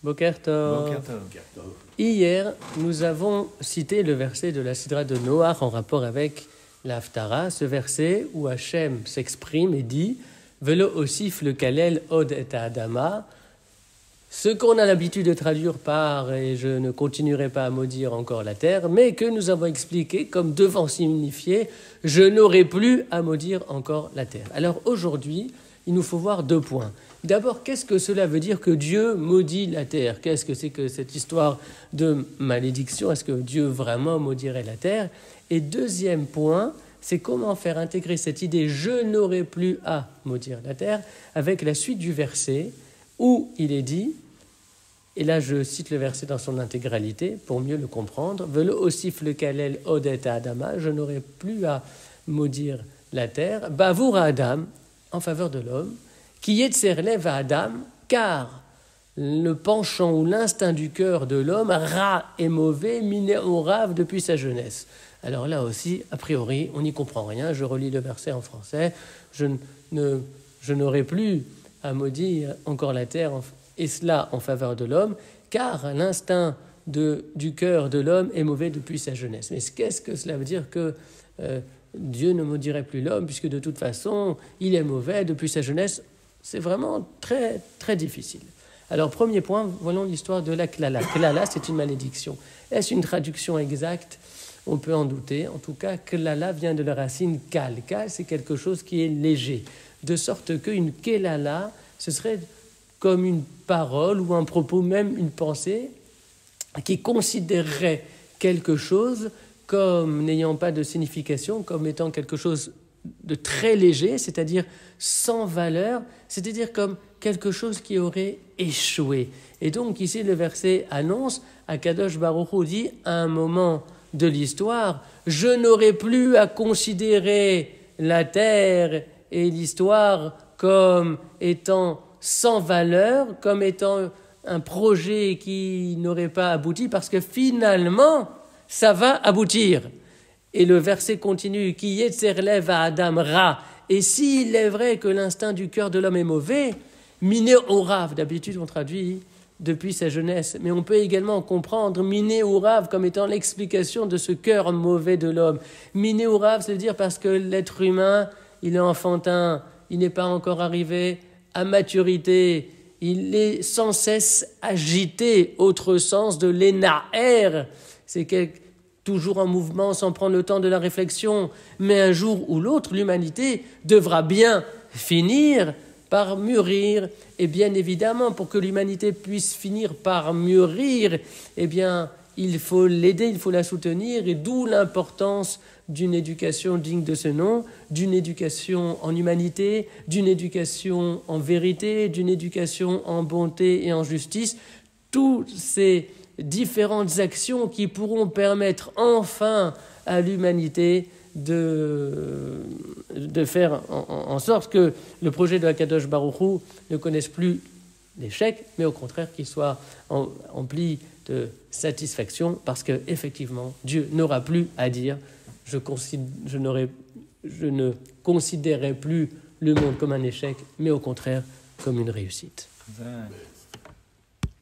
Boker Tov. Boker Tov. Hier, nous avons cité le verset de la Sidra de Noach en rapport avec l'Haftara, ce verset où Hachem s'exprime et dit « Velo osif le kalel od et adama » ce qu'on a l'habitude de traduire par « et je ne continuerai pas à maudire encore la terre », mais que nous avons expliqué comme devant signifier « je n'aurai plus à maudire encore la terre ». Alors aujourd'hui, il nous faut voir deux points. D'abord, qu'est-ce que cela veut dire que Dieu maudit la terre? Qu'est-ce que c'est que cette histoire de malédiction? Est-ce que Dieu vraiment maudirait la terre? Et deuxième point, c'est comment faire intégrer cette idée « je n'aurai plus à maudire la terre » avec la suite du verset où il est dit, et là je cite le verset dans son intégralité pour mieux le comprendre, « Velo osif le kalel odet adama » je n'aurai plus à maudire la terre, « Bavour Adam » en faveur de l'homme, « Ki yetzer lev Adam » car le penchant ou l'instinct du cœur de l'homme, ra et mauvais, miné au rave depuis sa jeunesse. Alors là aussi, a priori, on n'y comprend rien. Je relis le verset en français. Je n'aurai plus à maudire encore la terre, et cela en faveur de l'homme, car l'instinct du cœur de l'homme est mauvais depuis sa jeunesse. Mais qu'est-ce que cela veut dire que Dieu ne maudirait plus l'homme, puisque de toute façon, il est mauvais depuis sa jeunesse? C'est vraiment très, très difficile. Alors, premier point, voyons l'histoire de la klala. Klala, c'est une malédiction. Est-ce une traduction exacte? On peut en douter. En tout cas, klala vient de la racine kal. Kal, c'est quelque chose qui est léger. De sorte qu'une kelala, ce serait comme une parole ou un propos, même une pensée, qui considérerait quelque chose comme n'ayant pas de signification, comme étant quelque chose de très léger, c'est-à-dire sans valeur, c'est-à-dire comme quelque chose qui aurait échoué. Et donc ici le verset annonce, Akadosh Baruch Hu dit, à un moment de l'histoire, je n'aurai plus à considérer la terre et l'histoire comme étant sans valeur, comme étant un projet qui n'aurait pas abouti, parce que finalement, ça va aboutir. Et le verset continue, qui yetzer lev Adam ra. Et s'il est vrai que l'instinct du cœur de l'homme est mauvais, miné au rave, d'habitude on traduit depuis sa jeunesse, mais on peut également comprendre miné au rave comme étant l'explication de ce cœur mauvais de l'homme. Miné au rave, c'est-à-dire parce que l'être humain, il est enfantin, il n'est pas encore arrivé à maturité, il est sans cesse agité, autre sens de l'énaer, c'est toujours en mouvement sans prendre le temps de la réflexion, mais un jour ou l'autre, l'humanité devra bien finir par mûrir, et bien évidemment, pour que l'humanité puisse finir par mûrir, eh bien, il faut l'aider, il faut la soutenir, et d'où l'importance d'une éducation digne de ce nom, d'une éducation en humanité, d'une éducation en vérité, d'une éducation en bonté et en justice, toutes ces différentes actions qui pourront permettre enfin à l'humanité de faire en sorte que le projet de Akadosh Baruch Hu ne connaisse plus d'échec, mais au contraire qu'il soit empli de satisfaction, parce qu'effectivement, Dieu n'aura plus à dire je ne considérerai plus le monde comme un échec, mais au contraire comme une réussite.